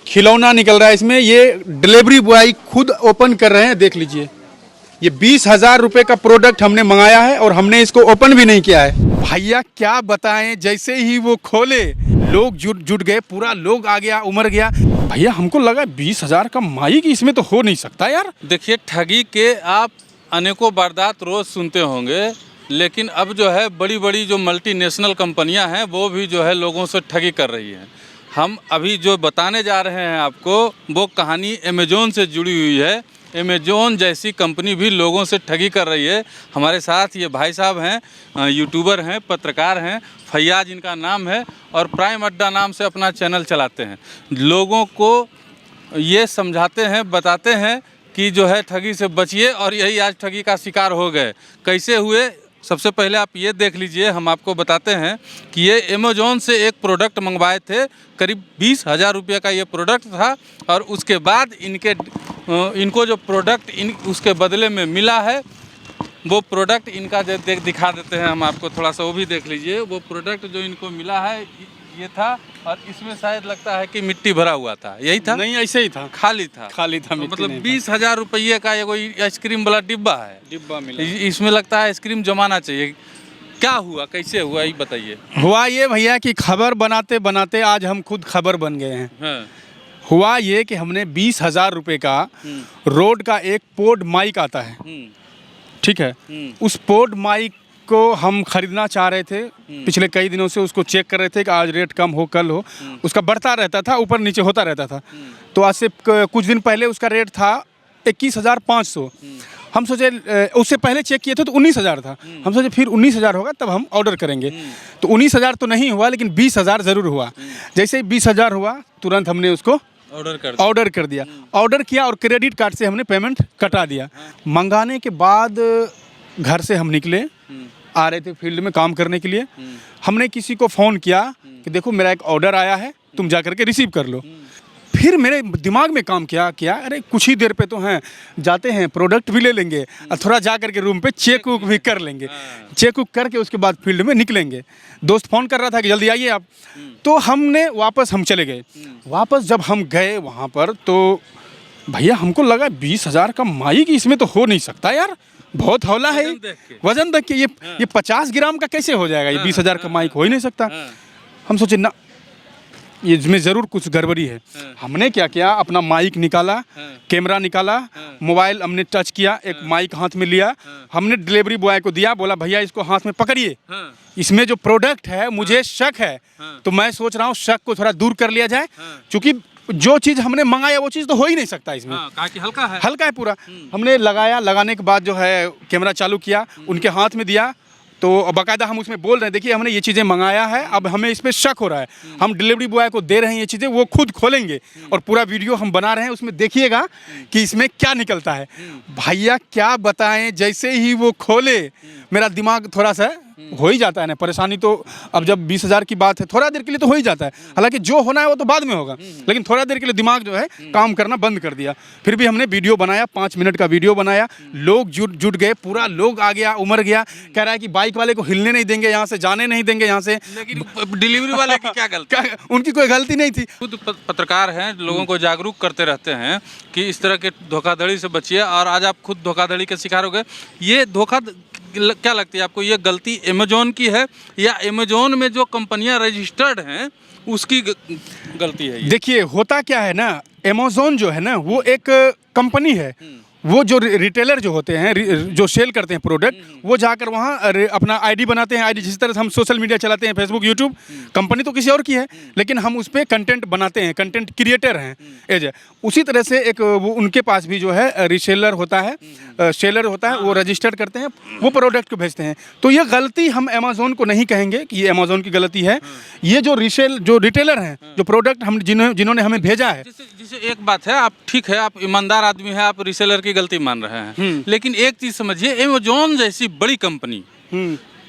खिलौना निकल रहा है इसमें। ये डिलीवरी बॉय खुद ओपन कर रहे हैं, देख लीजिए। ये 20,000 रुपये का प्रोडक्ट हमने मंगाया है और हमने इसको ओपन भी नहीं किया है। भैया क्या बताएं, जैसे ही वो खोले लोग जुट गए, पूरा लोग आ गया, उमड़ गया। भैया हमको लगा 20,000 का माइक इसमें तो हो नहीं सकता यार। देखिए, ठगी के आप अनेकों वारदात रोज़ सुनते होंगे, लेकिन अब जो है बड़ी बड़ी जो मल्टीनेशनल कंपनियां हैं वो भी जो है लोगों से ठगी कर रही हैं। हम अभी जो बताने जा रहे हैं आपको वो कहानी अमेज़ॉन से जुड़ी हुई है। अमेज़ॉन जैसी कंपनी भी लोगों से ठगी कर रही है। हमारे साथ ये भाई साहब हैं, यूट्यूबर हैं, पत्रकार हैं, फैयाज इनका नाम है और प्राइम अड्डा नाम से अपना चैनल चलाते हैं। लोगों को ये समझाते हैं, बताते हैं कि जो है ठगी से बचिए, और यही आज ठगी का शिकार हो गए। कैसे हुए, सबसे पहले आप ये देख लीजिए। हम आपको बताते हैं कि ये अमेज़ॉन से एक प्रोडक्ट मंगवाए थे, करीब 20,000 रुपये का ये प्रोडक्ट था, और उसके बाद इनको जो प्रोडक्ट उसके बदले में मिला है, वो प्रोडक्ट इनका जो दिखा देते हैं हम आपको, थोड़ा सा वो भी देख लीजिए। वो प्रोडक्ट जो इनको मिला है ये था, और इसमें शायद लगता है कि मिट्टी भरा हुआ था। यही था? नहीं, ऐसे ही था, खाली था। तो मतलब 20,000 रुपये का ये आइसक्रीम वाला डिब्बा है, डिब्बा मिला। इसमें लगता है आइसक्रीम जमाना चाहिए। क्या हुआ, कैसे हुआ, ये बताइए। हुआ ये भैया कि खबर बनाते बनाते आज हम खुद खबर बन गए हैं। हाँ। हुआ ये कि हमने 20,000 रुपये का रोड का एक पोड माइक आता है, ठीक है। उस पोड माइक को हम खरीदना चाह रहे थे। पिछले कई दिनों से उसको चेक कर रहे थे कि आज रेट कम हो, कल हो। उसका बढ़ता रहता था, ऊपर नीचे होता रहता था। तो आज से कुछ दिन पहले उसका रेट था 21,500। हम सोचे, उससे पहले चेक किए थे तो 19,000 था। हम सोचे फिर 19,000 होगा तब हम ऑर्डर करेंगे। तो 19,000 तो नहीं हुआ, लेकिन 20,000 ज़रूर हुआ। जैसे ही 20,000 हुआ तुरंत हमने उसको ऑर्डर कर दिया। ऑर्डर किया और क्रेडिट कार्ड से हमने पेमेंट कटा दिया। मंगाने के बाद घर से हम निकले, आ रहे थे फील्ड में काम करने के लिए। हमने किसी को फ़ोन किया कि देखो मेरा एक ऑर्डर आया है, तुम जा करके रिसीव कर लो। फिर मेरे दिमाग में काम किया अरे कुछ ही देर पे तो हैं, जाते हैं प्रोडक्ट भी ले लेंगे और थोड़ा जा करके रूम पे चेक उक भी कर लेंगे। चेक उक करके उसके बाद फील्ड में निकलेंगे। दोस्त फ़ोन कर रहा था कि जल्दी आइए आप। तो हम चले गए। वापस जब हम गए वहाँ पर तो भैया हमको लगा 20,000 का माइक इसमें तो हो नहीं सकता यार, बहुत हौला है। वजन देख के ये 50 ग्राम का कैसे हो जाएगा, ये 20,000 का माइक हो ही नहीं सकता। हम सोचे ना, ये इसमें ज़रूर कुछ गड़बड़ी है। हमने क्या किया, अपना माइक निकाला, कैमरा निकाला, मोबाइल हमने टच किया, एक माइक हाथ में लिया, हमने डिलीवरी बॉय को दिया, बोला भैया इसको हाथ में पकड़िए, इसमें जो प्रोडक्ट है मुझे शक है। तो मैं सोच रहा हूँ शक को थोड़ा दूर कर लिया जाए, क्योंकि जो चीज़ हमने मंगाया वो चीज़ तो हो ही नहीं सकता इसमें। कि हल्का है पूरा। हमने लगाने के बाद जो है कैमरा चालू किया, उनके हाथ में दिया, तो बाकायदा हम उसमें बोल रहे हैं देखिए हमने ये चीज़ें मंगाया है, अब हमें इस पर शक हो रहा है। हम डिलीवरी बॉय को दे रहे हैं ये चीज़ें, वो खुद खोलेंगे और पूरा वीडियो हम बना रहे हैं, उसमें देखिएगा कि इसमें क्या निकलता है। भैया क्या बताएं, जैसे ही वो खोले मेरा दिमाग थोड़ा सा हो ही जाता है ना, परेशानी तो अब जब 20,000 की बात है थोड़ा देर के लिए तो हो ही जाता है। हालांकि जो होना है वो तो बाद में होगा, लेकिन थोड़ा देर के लिए दिमाग जो है काम करना बंद कर दिया। फिर भी हमने वीडियो बनाया, 5 मिनट का वीडियो बनाया। लोग जुट गए, पूरा लोग आ गया, उमड़ गया। कह रहा है कि बाइक वाले को हिलने नहीं देंगे, यहाँ से जाने नहीं देंगे यहाँ से। लेकिन डिलीवरी वाले की क्या गलती? उनकी कोई गलती नहीं थी। खुद पत्रकार हैं, लोगों को जागरूक करते रहते हैं कि इस तरह के धोखाधड़ी से बचिए, और आज आप खुद धोखाधड़ी के शिकार हो गए। ये धोखा क्या लगती है आपको, ये गलती अमेज़ॉन की है या अमेज़ॉन में जो कंपनियां रजिस्टर्ड हैं उसकी गलती है ये? देखिए होता क्या है ना, अमेज़ॉन जो है ना वो एक कंपनी है। वो जो रिटेलर जो होते हैं, जो सेल करते हैं प्रोडक्ट, वो जाकर वहाँ अपना आईडी बनाते हैं। आईडी जिस तरह से हम सोशल मीडिया चलाते हैं, फेसबुक, यूट्यूब, कंपनी तो किसी और की है, लेकिन हम उस पर कंटेंट बनाते हैं, कंटेंट क्रिएटर हैं एज। उसी तरह से एक वो उनके पास भी जो है रिसेलर होता है, सेलर होता है, वो रजिस्टर करते हैं, वो प्रोडक्ट को भेजते हैं। तो ये गलती हम अमेज़ॉन को नहीं कहेंगे कि ये अमेज़ॉन की गलती है। ये जो रिटेलर हैं, जो प्रोडक्ट हम जिन्होंने हमें भेजा है। जैसे एक बात है, आप ठीक है, आप ईमानदार आदमी हैं, आप रिसेलर की गलती मान रहे हैं, लेकिन एक चीज समझिए, अमेज़ॉन जैसी बड़ी कंपनी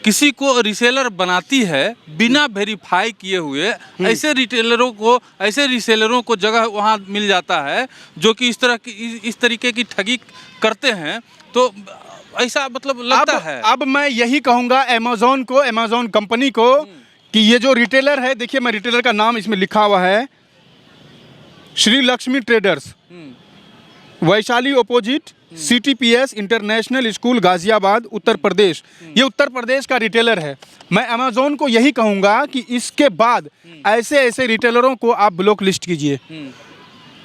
किसी को रिसेलर बनाती है बिना वेरीफाई किए हुए। ऐसे रिसेलरों को जगह वहाँ मिल जाता है जो कि इस तरीके की ठगी करते हैं। तो ऐसा मतलब लगता है। अब मैं यही कहूँगा अमेज़ॉन कंपनी को कि ये जो रिटेलर है, देखिए मैं रिटेलर का नाम इसमें लिखा हुआ है, Shri Lakshmi traders, Vaishali opposite CTPS international school Ghaziabad, Uttar Pradesh. ये उत्तर प्रदेश का रिटेलर है। मैं अमेज़ॉन को यही कहूँगा कि इसके बाद ऐसे ऐसे रिटेलरों को आप ब्लॉक लिस्ट कीजिए,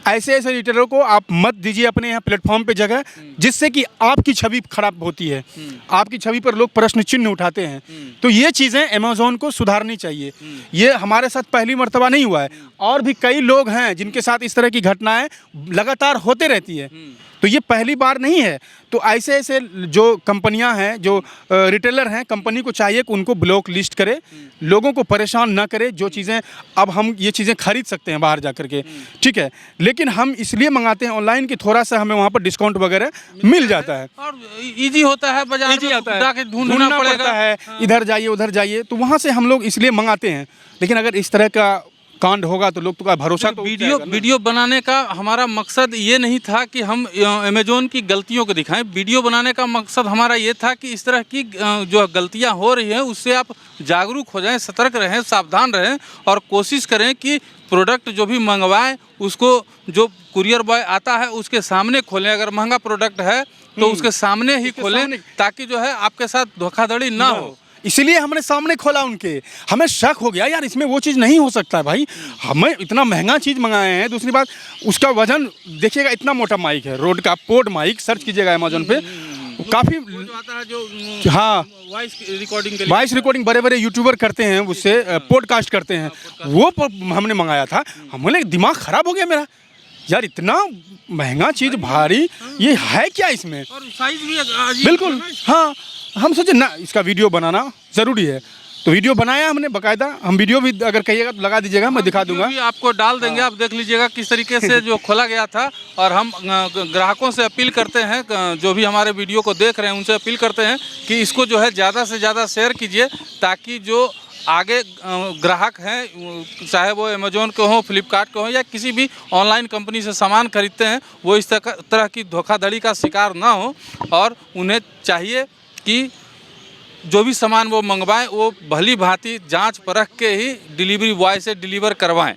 ऐसे ऐसे रिटेलरों को आप मत दीजिए अपने यहाँ प्लेटफॉर्म पे जगह, जिससे कि आपकी छवि खराब होती है, आपकी छवि पर लोग प्रश्न चिन्ह उठाते हैं। तो ये चीज़ें अमेज़ॉन को सुधारनी चाहिए। ये हमारे साथ पहली मर्तबा नहीं हुआ है, और भी कई लोग हैं जिनके साथ इस तरह की घटनाएं लगातार होते रहती है। तो ये पहली बार नहीं है। तो ऐसे ऐसे जो कंपनियां हैं, जो रिटेलर हैं, कंपनी को चाहिए कि उनको ब्लॉक लिस्ट करे, लोगों को परेशान ना करे। जो चीज़ें अब हम ये चीज़ें खरीद सकते हैं बाहर जा कर के, ठीक है, लेकिन हम इसलिए मंगाते हैं ऑनलाइन कि थोड़ा सा हमें वहाँ पर डिस्काउंट वगैरह मिल जाता है और इजी होता है, बाजार में जाके ढूंढना पड़ता है, इधर जाइए उधर जाइए, तो वहाँ से हम लोग इसलिए मंगाते हैं। लेकिन अगर इस तरह का कांड होगा तो लोग का भरोसा तो वीडियो बनाने का हमारा मकसद ये नहीं था कि हम अमेज़ॉन की गलतियों को दिखाएं। वीडियो बनाने का मकसद हमारा ये था कि इस तरह की जो गलतियां हो रही हैं उससे आप जागरूक हो जाएं, सतर्क रहें, सावधान रहें और कोशिश करें कि प्रोडक्ट जो भी मंगवाएं उसको जो कुरियर बॉय आता है उसके सामने खोलें। अगर महंगा प्रोडक्ट है तो उसके सामने ही खोलें, ताकि जो है आपके साथ धोखाधड़ी ना हो। इसीलिए हमने सामने खोला उनके। हमें शक हो गया यार इसमें वो चीज़ नहीं हो सकता है भाई, हमें इतना महंगा चीज़ मंगाए हैं। दूसरी बात उसका वजन देखिएगा, इतना मोटा माइक है, रोड का पोड माइक, सर्च कीजिएगा अमेज़ॉन पे, काफ़ी आता है जो हाँ वॉइस रिकॉर्डिंग बड़े बड़े यूट्यूबर करते हैं, उससे पॉडकास्ट करते हैं, वो हमने मंगाया था। हमें दिमाग ख़राब हो गया मेरा, यार इतना महंगा चीज़ भारी, ये है क्या इसमें, और साइज भी अजीब बिल्कुल। हाँ, हम सोचे ना इसका वीडियो बनाना ज़रूरी है, तो वीडियो बनाया हमने बाकायदा। हम वीडियो भी अगर कहिएगा तो लगा दीजिएगा, मैं दिखा दूंगा, आपको डाल देंगे, आप देख लीजिएगा किस तरीके से जो खोला गया था। और हम ग्राहकों से अपील करते हैं, जो भी हमारे वीडियो को देख रहे हैं उनसे अपील करते हैं कि इसको जो है ज़्यादा से ज़्यादा शेयर कीजिए, ताकि जो आगे ग्राहक हैं, चाहे वो अमेज़ॉन के हों, फ्लिपकार्ट के हों या किसी भी ऑनलाइन कंपनी से सामान खरीदते हैं, वो इस तरह की धोखाधड़ी का शिकार ना हो। और उन्हें चाहिए कि जो भी सामान वो मंगवाएं वो भली भांति जांच परख के ही डिलीवरी बॉय से डिलीवर करवाएं।